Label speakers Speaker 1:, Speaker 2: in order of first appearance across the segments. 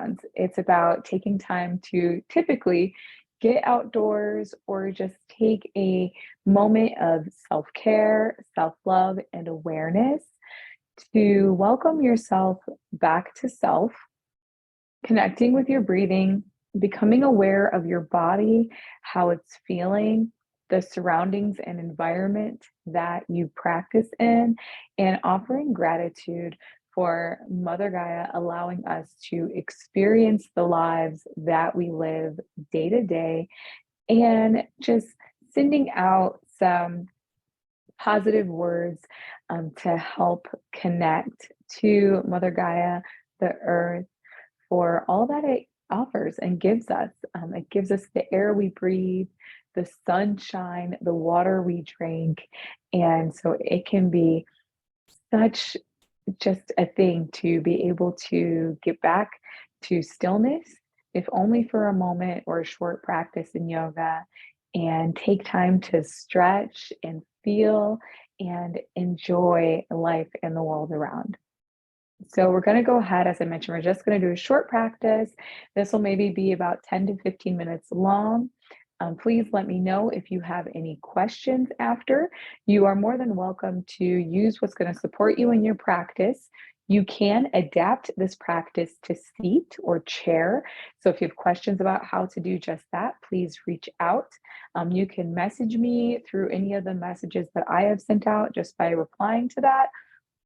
Speaker 1: ones. It's about taking time to typically get outdoors or just take a moment of self-care, self-love, and awareness to welcome yourself back to self, connecting with your breathing, becoming aware of your body, how it's feeling, the surroundings and environment that you practice in, and offering gratitude for Mother Gaia allowing us to experience the lives that we live day to day, and just sending out some positive words to help connect to Mother Gaia, the earth, for all that it offers and gives us. It gives us the air we breathe, the sunshine, the water we drink. And so it can be such just a thing to be able to get back to stillness, if only for a moment or a short practice in yoga, and take time to stretch and feel and enjoy life and the world around. So we're going to go ahead, as I mentioned, we're just going to do a short practice. This will maybe be about 10 to 15 minutes long. Please let me know if you have any questions after. You are more than welcome to use what's going to support you in your practice. You can adapt this practice to seat or chair. So if you have questions about how to do just that, please reach out. You can message me through any of the messages that I have sent out just by replying to that,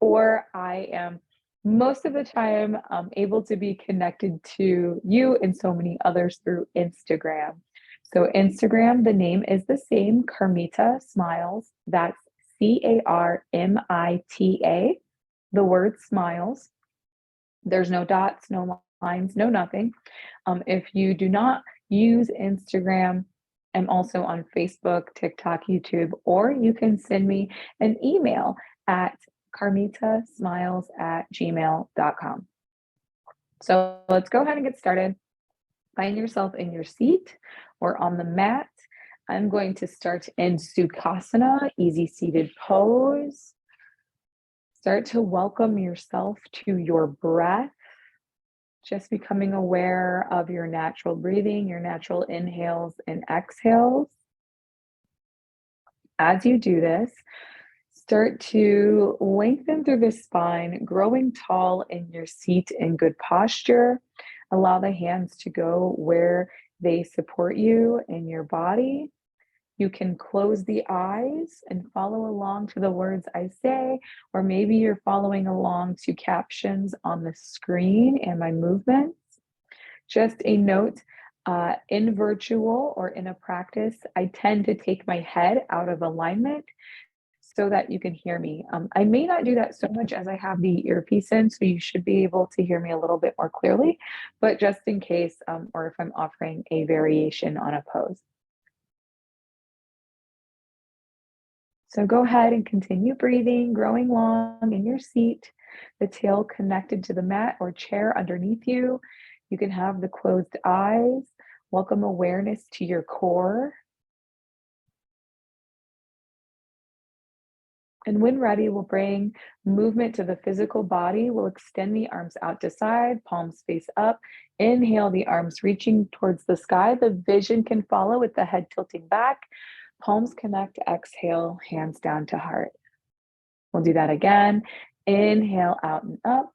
Speaker 1: or I am most of the time able to be connected to you and so many others through Instagram. So Instagram, the name is the same, Carmita Smiles. That's Carmita, the word smiles. There's no dots, no lines, no nothing. If you do not use Instagram, I'm also on Facebook, TikTok, YouTube, or you can send me an email at carmitasmiles@gmail.com. So let's go ahead and get started. Find yourself in your seat or on the mat. I'm going to start in Sukhasana, easy seated pose. Start to welcome yourself to your breath, just becoming aware of your natural breathing, your natural inhales and exhales. As you do this, start to lengthen through the spine, growing tall in your seat in good posture. Allow the hands to go where they support you in your body. You can close the eyes and follow along to the words I say, or maybe you're following along to captions on the screen and my movements. Just a note, in virtual or in a practice, I tend to take my head out of alignment so that you can hear me. I may not do that so much as I have the earpiece in, so you should be able to hear me a little bit more clearly, but just in case, or if I'm offering a variation on a pose. So go ahead and continue breathing, growing long in your seat, the tail connected to the mat or chair underneath you. You can have the closed eyes. Welcome awareness to your core. And when ready, we'll bring movement to the physical body. We'll extend the arms out to side, palms face up. Inhale, the arms reaching towards the sky. The vision can follow with the head tilting back. Palms connect, exhale, hands down to heart. We'll do that again. Inhale, out and up.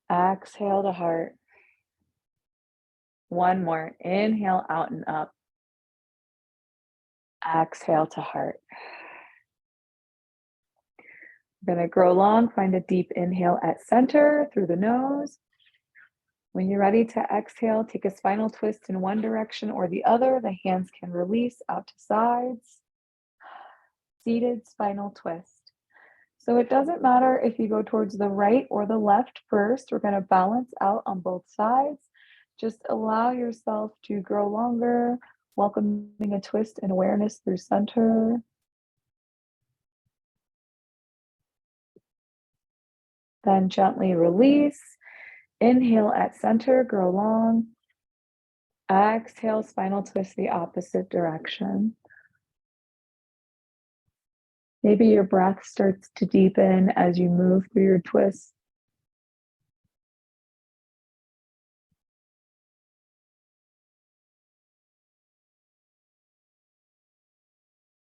Speaker 1: Exhale to heart. One more. Inhale, out and up. Exhale to heart. We're going to grow long. Find a deep inhale at center through the nose. When you're ready to exhale, take a spinal twist in one direction or the other. The hands can release out to sides. Seated spinal twist. So it doesn't matter if you go towards the right or the left first. We're going to balance out on both sides. Just allow yourself to grow longer, welcoming a twist and awareness through center. Then gently release. Inhale at center, grow long. Exhale, spinal twist the opposite direction. Maybe your breath starts to deepen as you move through your twist.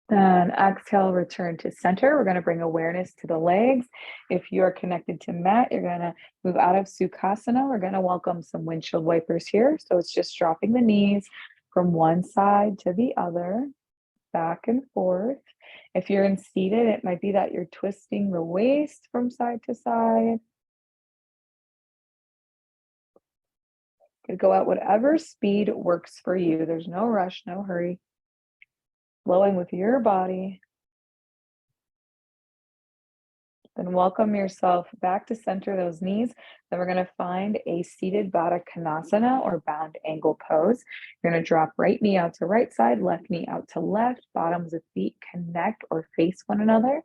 Speaker 1: Then exhale, return to center. We're going to bring awareness to the legs. If you are connected to mat, you're going to move out of Sukhasana. We're going to welcome some windshield wipers here. So it's just dropping the knees from one side to the other, back and forth. If you're in seated, it might be that you're twisting the waist from side to side. Could go at whatever speed works for you. There's no rush, no hurry. Flowing with your body. Then welcome yourself back to center those knees. Then we're going to find a seated Baddha Konasana or bound angle pose. You're going to drop right knee out to right side, left knee out to left. Bottoms of feet connect or face one another.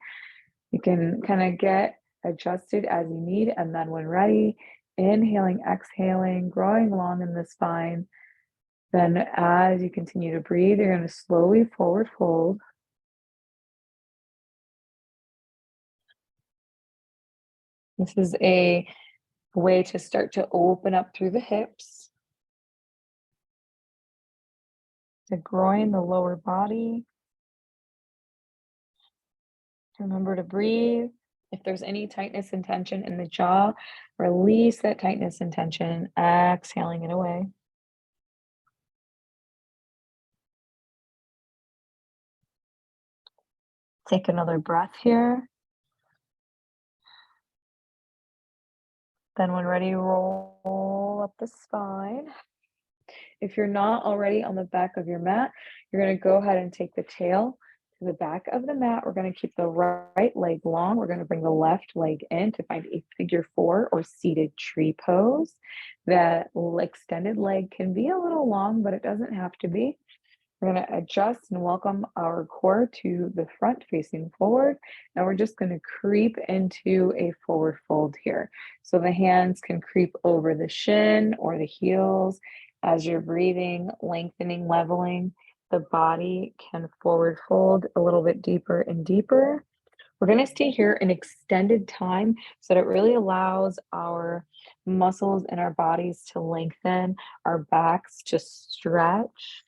Speaker 1: You can kind of get adjusted as you need. And then when ready, inhaling, exhaling, growing long in the spine. Then as you continue to breathe, you're going to slowly forward fold. This is a way to start to open up through the hips, the groin, the lower body. Remember to breathe. If there's any tightness and tension in the jaw, release that tightness and tension, exhaling it away. Take another breath here. Then when ready, roll up the spine. If you're not already on the back of your mat, you're going to go ahead and take the tail to the back of the mat. We're going to keep the right leg long. We're going to bring the left leg in to find a figure four or seated tree pose. That extended leg can be a little long, but it doesn't have to be. We're going to adjust and welcome our core to the front facing forward. And we're just going to creep into a forward fold here. So the hands can creep over the shin or the heels as you're breathing, lengthening, leveling. The body can forward fold a little bit deeper and deeper. We're going to stay here an extended time so that it really allows our muscles in our bodies to lengthen, our backs to stretch.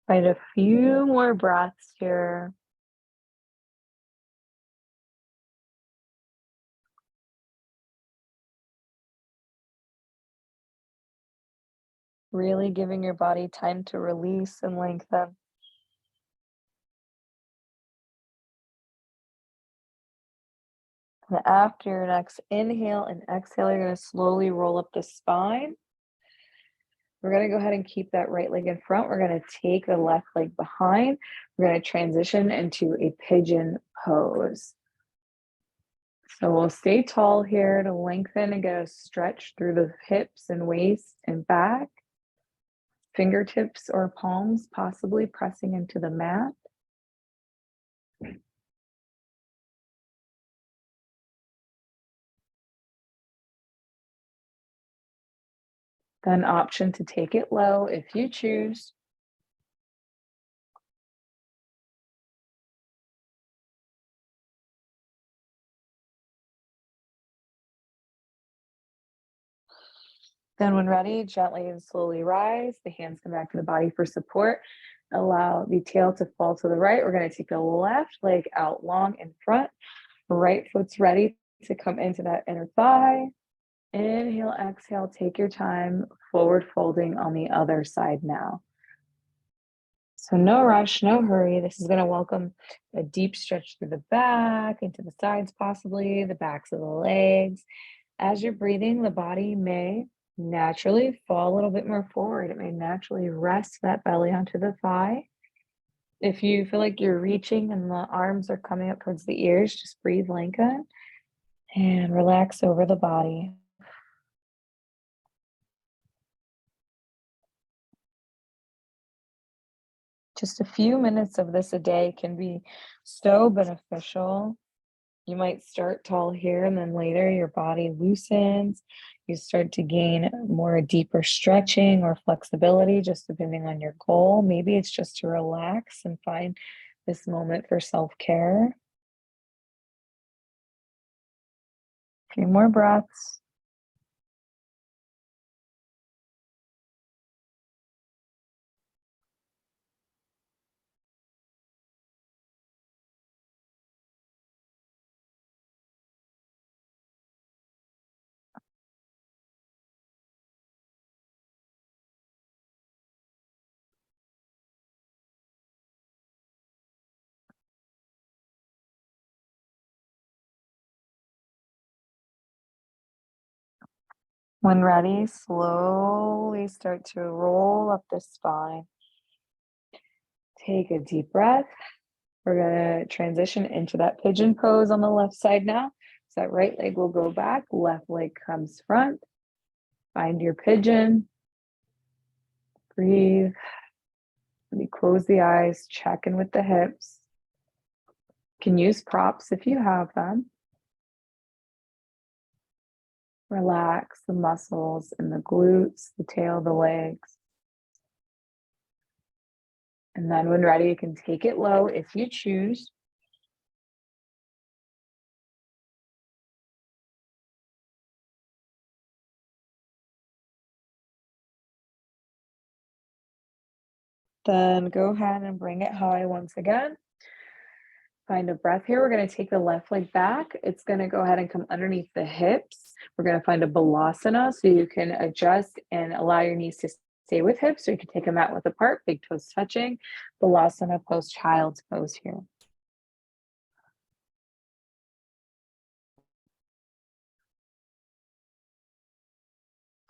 Speaker 1: Find a few more breaths here. Really giving your body time to release and lengthen. And after your next inhale and exhale, you're going to slowly roll up the spine. We're going to go ahead and keep that right leg in front. We're going to take the left leg behind. We're going to transition into a pigeon pose. So we'll stay tall here to lengthen and get a stretch through the hips and waist and back. Fingertips or palms possibly pressing into the mat. Then option to take it low if you choose. Then when ready, gently and slowly rise. The hands come back to the body for support. Allow the tail to fall to the right. We're going to take the left leg out long in front. Right foot's ready to come into that inner thigh. Inhale, exhale, take your time. Forward folding on the other side now. So no rush, no hurry. This is going to welcome a deep stretch through the back, into the sides possibly, the backs of the legs. As you're breathing, the body may naturally fall a little bit more forward. It may naturally rest that belly onto the thigh. If you feel like you're reaching and the arms are coming up towards the ears, just breathe lengthen and relax over the body. Just a few minutes of this a day can be so beneficial. You might start tall here and then later your body loosens. You start to gain more deeper stretching or flexibility, just depending on your goal. Maybe it's just to relax and find this moment for self-care. A few more breaths. When ready, slowly start to roll up the spine. Take a deep breath. We're going to transition into that pigeon pose on the left side now. So that right leg will go back, left leg comes front. Find your pigeon. Breathe. Maybe close the eyes, check in with the hips. You can use props if you have them. Relax the muscles in the glutes, the tail, the legs. And then when ready, you can take it low if you choose. Then go ahead and bring it high once again. Find a breath here. We're going to take the left leg back. It's going to go ahead and come underneath the hips. We're going to find a balasana so you can adjust and allow your knees to stay with hips, or you can take them out width apart, big toes touching. Balasana pose, child's pose here.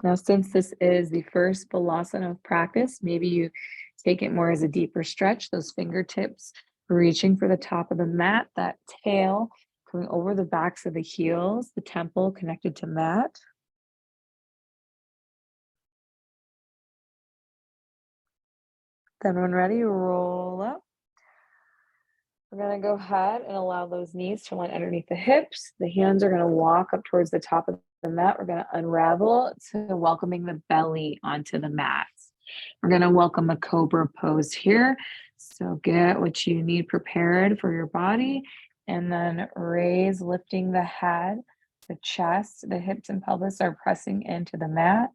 Speaker 1: Now, since this is the first balasana of practice, maybe you take it more as a deeper stretch, those fingertips reaching for the top of the mat, that tail coming over the backs of the heels, the temple connected to mat. Then when ready, roll up. We're going to go ahead and allow those knees to line underneath the hips. The hands are going to walk up towards the top of the mat. We're going to unravel to welcoming the belly onto the mat. We're going to welcome a cobra pose here. So get what you need prepared for your body, and then raise, lifting the head, the chest, the hips and pelvis are pressing into the mat.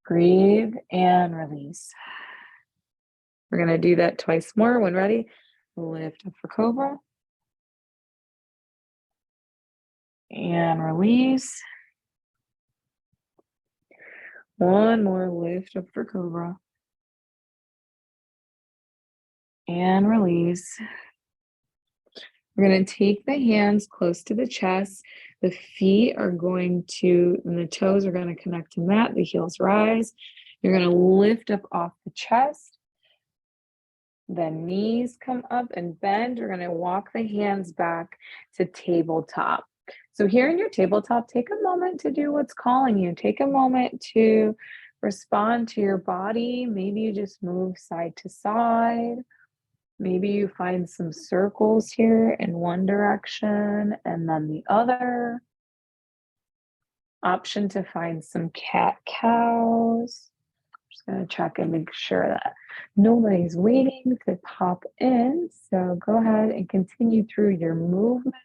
Speaker 1: Breathe and release. We're going to do that twice more. When ready, lift up for cobra and release. One more, lift up for cobra and release. We're going to take the hands close to the chest. The feet are going to, and the toes are going to connect to mat. The heels rise. You're going to lift up off the chest. The knees come up and bend. We're going to walk the hands back to tabletop. So here in your tabletop, take a moment to do what's calling you. Take a moment to respond to your body. Maybe you just move side to side. Maybe you find some circles here in one direction and then the other. Option to find some cat-cows. Just going to check and make sure that nobody's waiting to pop in. So go ahead and continue through your movement.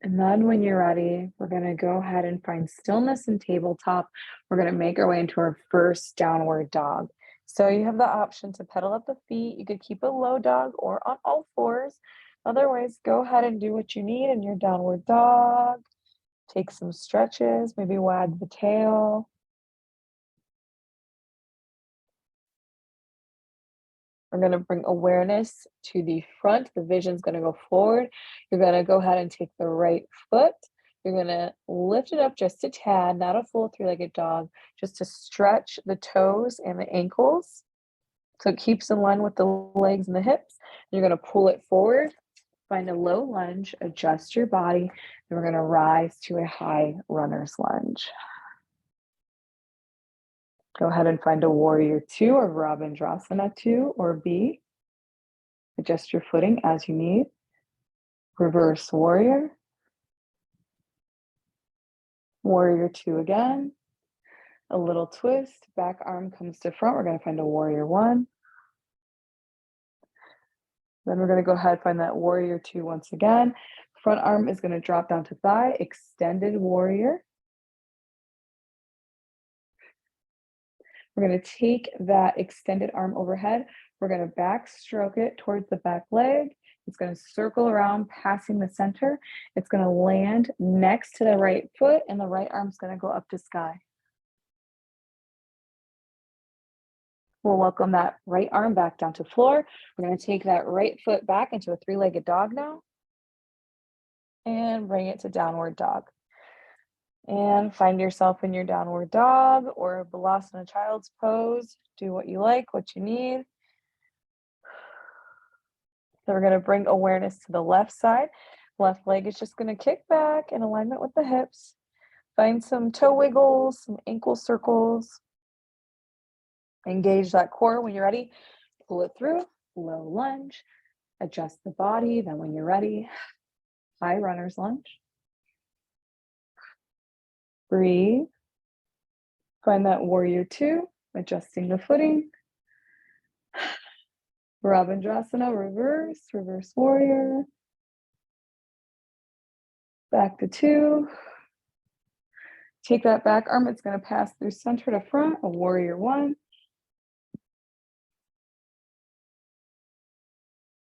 Speaker 1: And then when you're ready, we're going to go ahead and find stillness and tabletop. We're going to make our way into our first downward dog. So you have the option to pedal up the feet. You could keep a low dog or on all fours. Otherwise, go ahead and do what you need in your downward dog. Take some stretches, maybe wag the tail. We're going to bring awareness to the front. The vision's going to go forward. You're going to go ahead and take the right foot. You're going to lift it up just a tad, not a full three-legged dog, just to stretch the toes and the ankles. So it keeps in line with the legs and the hips. You're going to pull it forward, find a low lunge, adjust your body, and we're going to rise to a high runner's lunge. Go ahead and find a warrior two or Rabindrasana 2 or B. Adjust your footing as you need. Reverse warrior. Warrior two again. A little twist, back arm comes to front. We're going to find a warrior one. Then we're going to go ahead and find that warrior two once again. Front arm is going to drop down to thigh, extended warrior. We're going to take that extended arm overhead. We're going to backstroke it towards the back leg. It's going to circle around, passing the center. It's going to land next to the right foot, and the right arm's going to go up to sky. We'll welcome that right arm back down to floor. We're going to take that right foot back into a three-legged dog now and bring it to downward dog. And find yourself in your downward dog or Balasana child's pose. Do what you like, what you need. So we're going to bring awareness to the left side. Left leg is just going to kick back in alignment with the hips. Find some toe wiggles, some ankle circles. Engage that core. When you're ready, pull it through, low lunge, adjust the body. Then when you're ready, high runner's lunge. Breathe. Find that warrior two, adjusting the footing. Ravandrasana, reverse warrior. Back to two. Take that back arm, it's going to pass through center to front, a warrior one.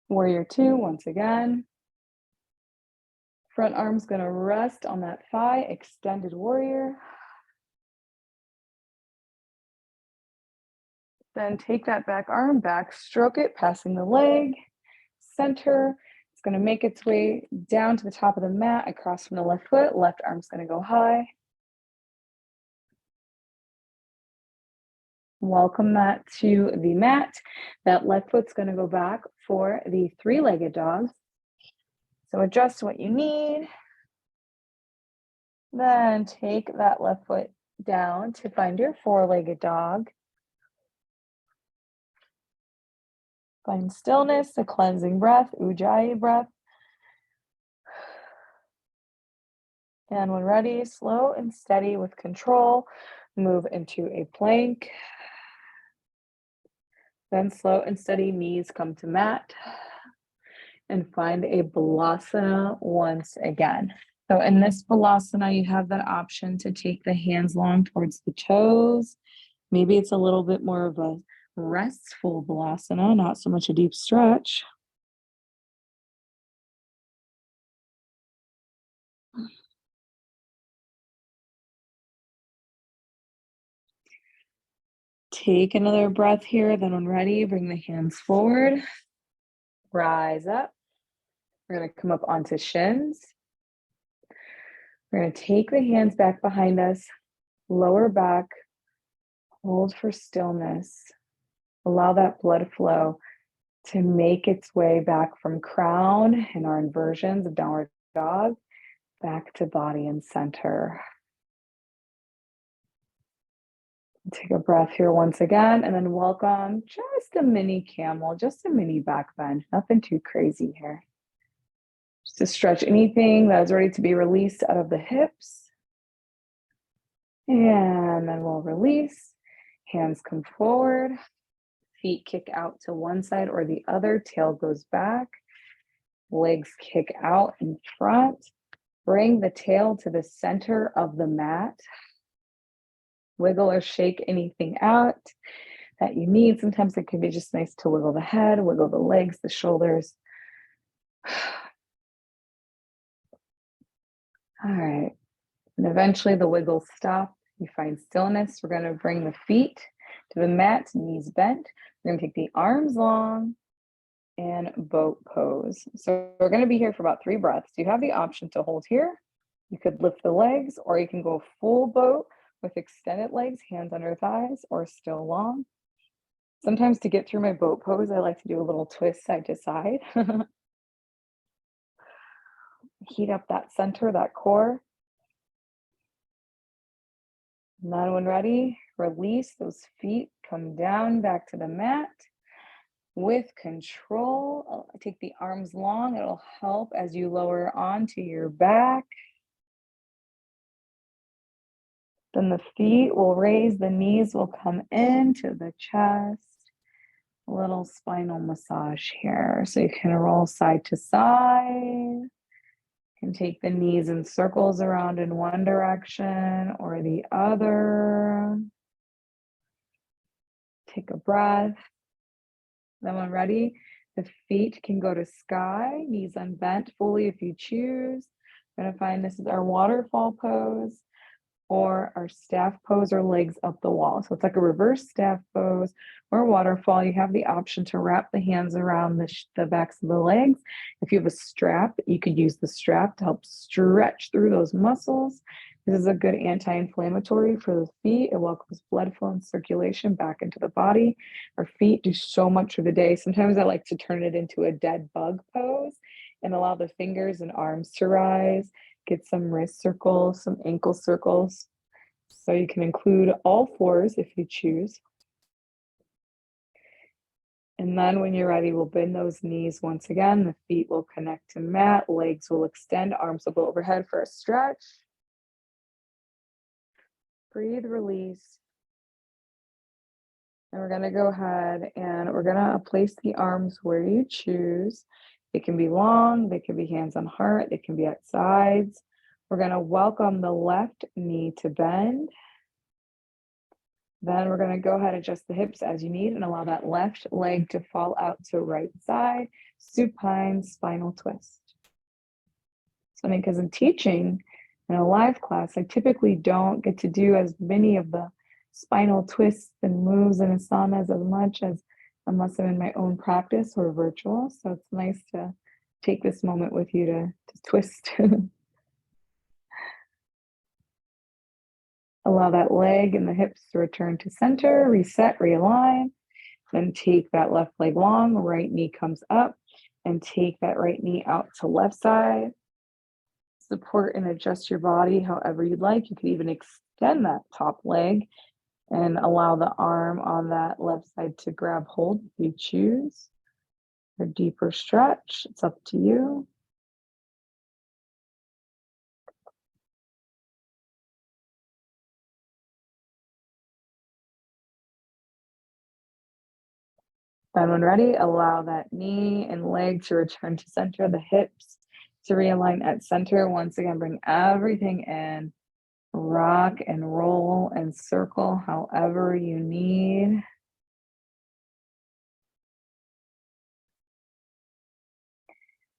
Speaker 1: Warrior two, once again. Front arm's going to rest on that thigh, extended warrior. Then take that back arm, backstroke it, passing the leg, center. It's going to make its way down to the top of the mat, across from the left foot. Left arm's going to go high. Welcome that to the mat. That left foot's going to go back for the three-legged dog. So adjust what you need. Then take that left foot down to find your four-legged dog. Find stillness, a cleansing breath, Ujjayi breath. And when ready, slow and steady with control, move into a plank. Then slow and steady, knees come to mat. And find a Balasana once again. So in this Balasana, you have that option to take the hands long towards the toes. Maybe it's a little bit more of a restful Balasana, not so much a deep stretch. Take another breath here. Then when ready, bring the hands forward. Rise up. We're going to come up onto shins. We're going to take the hands back behind us, lower back, hold for stillness. Allow that blood flow to make its way back from crown in our inversions of downward dog, back to body and center. Take a breath here once again, and then welcome just a mini camel, just a mini back bend, nothing too crazy here. Just to stretch anything that is ready to be released out of the hips. And then we'll release. Hands come forward. Feet kick out to one side or the other. Tail goes back. Legs kick out in front. Bring the tail to the center of the mat. Wiggle or shake anything out that you need. Sometimes it can be just nice to wiggle the head, wiggle the legs, the shoulders. All right. And eventually the wiggles stop. You find stillness. We're going to bring the feet to the mat, knees bent. We're going to take the arms long and boat pose. So we're going to be here for about 3 breaths. You have the option to hold here. You could lift the legs, or you can go full boat with extended legs, hands under thighs, or still long. Sometimes to get through my boat pose, I like to do a little twist side to side. Heat up that center, that core. And then when ready, release those feet, come down back to the mat. with control. Take the arms long. It'll help as you lower onto your back. Then the feet will raise, the knees will come into the chest. A little spinal massage here. So you can roll side to side. You can take the knees in circles around in one direction or the other. Take a breath. Then when ready, the feet can go to sky, knees unbent fully if you choose. We're going to find this is our waterfall pose or our staff pose or legs up the wall. So it's like a reverse staff pose or waterfall. You have the option to wrap the hands around the backs of the legs. If you have a strap, you could use the strap to help stretch through those muscles. This is a good anti-inflammatory for the feet. It welcomes blood flow and circulation back into the body. Our feet do so much for the day. Sometimes I like to turn it into a dead bug pose and allow the fingers and arms to rise. Get some wrist circles, some ankle circles. So you can include all fours if you choose. And then when you're ready, we'll bend those knees once again. The feet will connect to mat, legs will extend, arms will go overhead for a stretch. Breathe, release. And we're going to go ahead and we're going to place the arms where you choose. They can be long, they can be hands on heart, they can be at sides. We're going to welcome the left knee to bend. Then we're going to go ahead and adjust the hips as you need and allow that left leg to fall out to right side. Supine spinal twist. So because I'm teaching in a live class, I typically don't get to do as many of the spinal twists and moves and asanas as much as unless I'm in my own practice or virtual. So it's nice to take this moment with you to twist. Allow that leg and the hips to return to center, reset, realign. Then take that left leg long, right knee comes up, and take that right knee out to left side. Support and adjust your body however you'd like. You could even extend that top leg and allow the arm on that left side to grab hold if you choose. A deeper stretch, it's up to you. Then when ready, allow that knee and leg to return to center, the hips to realign at center. Once again, bring everything in. Rock and roll and circle however you need.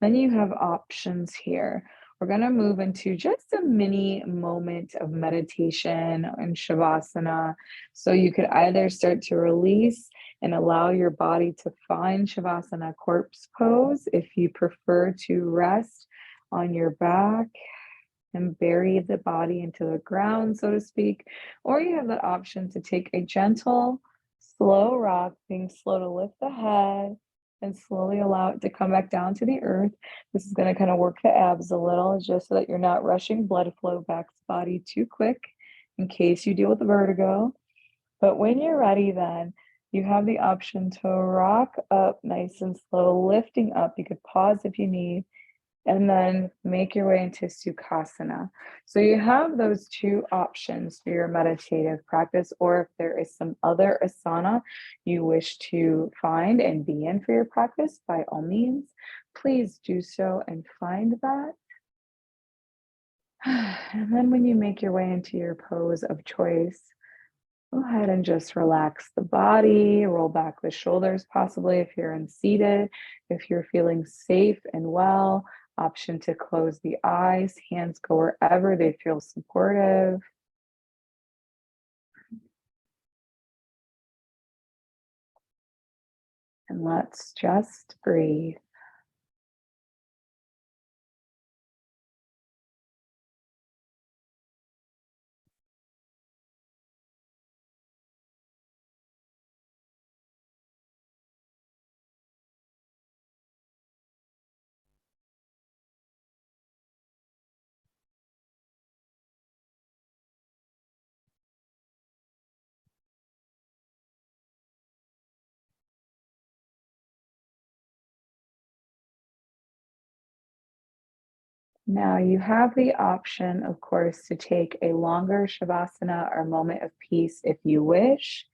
Speaker 1: Then you have options here. We're going to move into just a mini moment of meditation and shavasana. So you could either start to release and allow your body to find shavasana corpse pose if you prefer to rest on your back and bury the body into the ground, so to speak. Or you have that option to take a gentle, slow rock, being slow to lift the head and slowly allow it to come back down to the earth. This is going to kind of work the abs a little, just so that you're not rushing blood flow back to the body too quick in case you deal with vertigo. But when you're ready, then you have the option to rock up nice and slow, lifting up. You could pause if you need, and then make your way into Sukhasana. So you have those two options for your meditative practice, or if there is some other asana you wish to find and be in for your practice, by all means, please do so and find that. And then when you make your way into your pose of choice, go ahead and just relax the body, roll back the shoulders, possibly if you're unseated. If you're feeling safe and well, option to close the eyes, hands go wherever they feel supportive. And let's just breathe. Now, you have the option, of course, to take a longer Shavasana or moment of peace if you wish.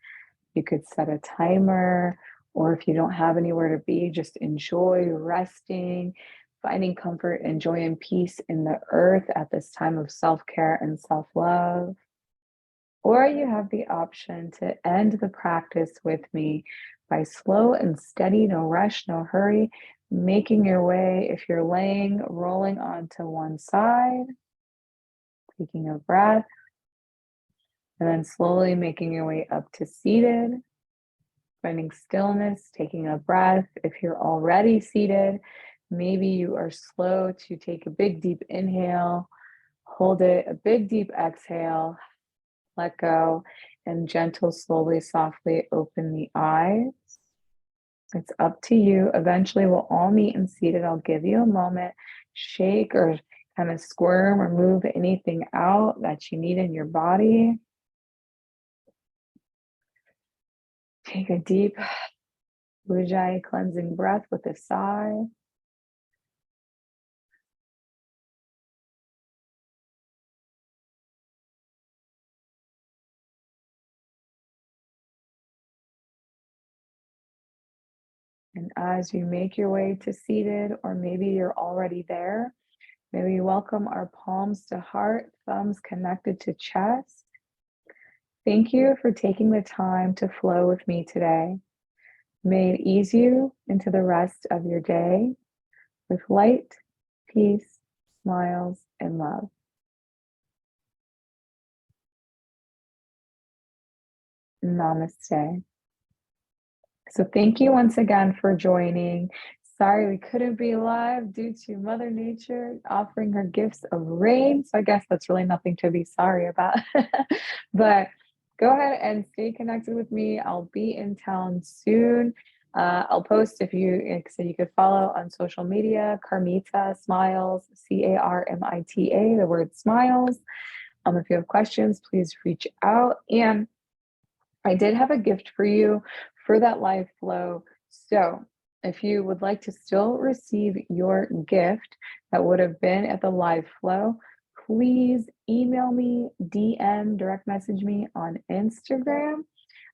Speaker 1: You could set a timer, or if you don't have anywhere to be, just enjoy resting, finding comfort and joy and peace in the earth at this time of self care and self love. Or you have the option to end the practice with me by slow and steady, no rush, no hurry, making your way, if you're laying, rolling onto one side, taking a breath, and then slowly making your way up to seated, finding stillness, taking a breath. If you're already seated, maybe you are slow to take a big deep inhale, hold it, a big deep exhale, let go, and gentle, slowly, softly open the eyes. It's up to you. Eventually, we'll all meet and seated. I'll give you a moment, shake or kind of squirm or move anything out that you need in your body. Take a deep Ujjayi cleansing breath with a sigh. And as you make your way to seated, or maybe you're already there, may we welcome our palms to heart, thumbs connected to chest. Thank you for taking the time to flow with me today. May it ease you into the rest of your day with light, peace, smiles, and love. Namaste. So thank you once again for joining. Sorry we couldn't be live due to Mother Nature offering her gifts of rain. So I guess that's really nothing to be sorry about. But go ahead and stay connected with me. I'll be in town soon. I'll post if you so you could follow on social media, Carmita Smiles, Carmita, the word smiles. If you have questions, please reach out. And I did have a gift for you for that live flow. So if you would like to still receive your gift that would have been at the live flow, please email me, DM, direct message me on Instagram.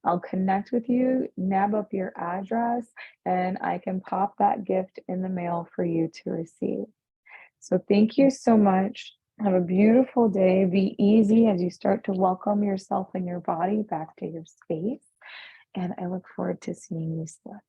Speaker 1: I'll connect with you, nab up your address, and I can pop that gift in the mail for you to receive. So thank you so much. Have a beautiful day. Be easy as you start to welcome yourself and your body back to your space. And I look forward to seeing you soon.